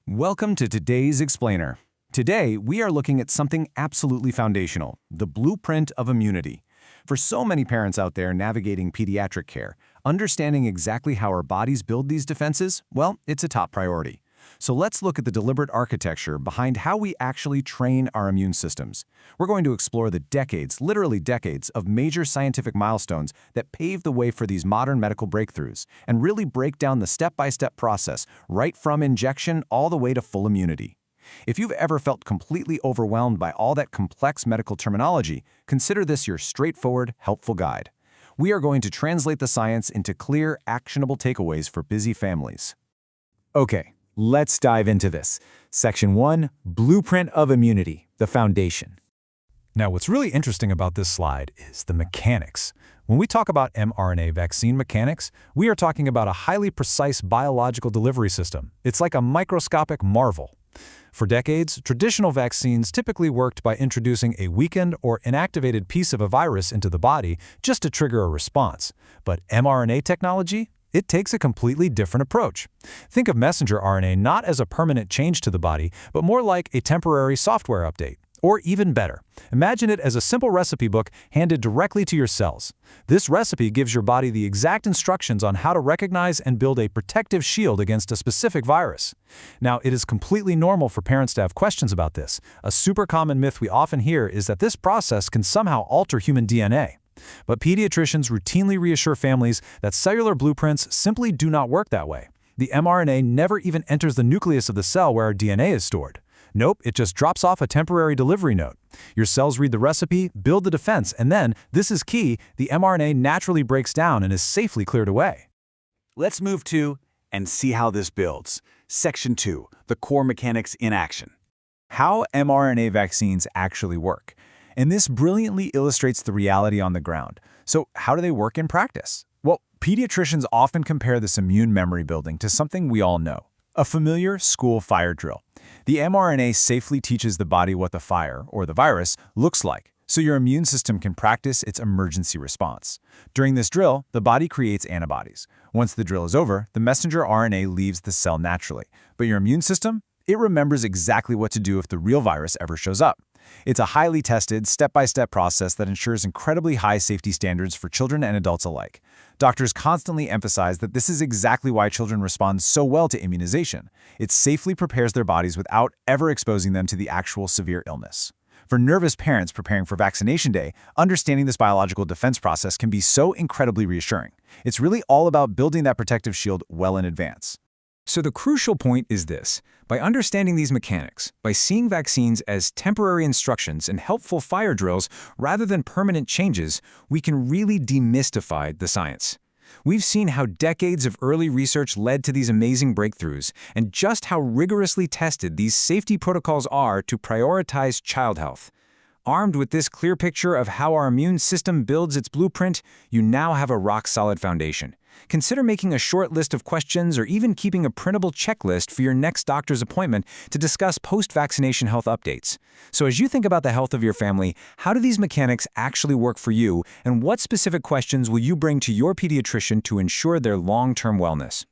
Welcome to today's Explainer. Today, we are looking at something absolutely foundational, the blueprint of immunity. For so many parents out there navigating pediatric care, understanding exactly how our bodies build these defenses, well, it's a top priority. So let's look at the deliberate architecture behind how we actually train our immune systems. We're going to explore the decades, literally decades, of major scientific milestones that paved the way for these modern medical breakthroughs and really break down the step-by-step process, right from injection all the way to full immunity. If you've ever felt completely overwhelmed by all that complex medical terminology, consider this your straightforward, helpful guide. We are going to translate the science into clear, actionable takeaways for busy families. Okay, let's dive into this. Section 1, Blueprint of Immunity, the foundation. Now, what's really interesting about this slide is the mechanics. When we talk about mRNA vaccine mechanics, we are talking about a highly precise biological delivery system. It's like a microscopic marvel. For decades, traditional vaccines typically worked by introducing a weakened or inactivated piece of a virus into the body just to trigger a response. But mRNA technology? It takes a completely different approach. Think of messenger RNA not as a permanent change to the body, but more like a temporary software update. Or even better, imagine it as a simple recipe book handed directly to your cells. This recipe gives your body the exact instructions on how to recognize and build a protective shield against a specific virus. Now, it is completely normal for parents to have questions about this. A super common myth we often hear is that this process can somehow alter human DNA. But pediatricians routinely reassure families that cellular blueprints simply do not work that way. The mRNA never even enters the nucleus of the cell where our DNA is stored. Nope, it just drops off a temporary delivery note. Your cells read the recipe, build the defense, and then, this is key, the mRNA naturally breaks down and is safely cleared away. Let's move to and see how this builds. Section 2, the core mechanics in action. How mRNA vaccines actually work. And this brilliantly illustrates the reality on the ground. So how do they work in practice? Well, pediatricians often compare this immune memory building to something we all know, a familiar school fire drill. The mRNA safely teaches the body what the fire, or the virus, looks like, so your immune system can practice its emergency response. During this drill, the body creates antibodies. Once the drill is over, the messenger RNA leaves the cell naturally. But your immune system? It remembers exactly what to do if the real virus ever shows up. It's a highly tested, step-by-step process that ensures incredibly high safety standards for children and adults alike. Doctors constantly emphasize that this is exactly why children respond so well to immunization. It safely prepares their bodies without ever exposing them to the actual severe illness. For nervous parents preparing for vaccination day, understanding this biological defense process can be so incredibly reassuring. It's really all about building that protective shield well in advance. So the crucial point is this. By understanding these mechanics, by seeing vaccines as temporary instructions and helpful fire drills rather than permanent changes, we can really demystify the science. We've seen how decades of early research led to these amazing breakthroughs, and just how rigorously tested these safety protocols are to prioritize child health. Armed with this clear picture of how our immune system builds its blueprint, you now have a rock-solid foundation. Consider making a short list of questions or even keeping a printable checklist for your next doctor's appointment to discuss post-vaccination health updates. So as you think about the health of your family, how do these mechanics actually work for you, and what specific questions will you bring to your pediatrician to ensure their long-term wellness?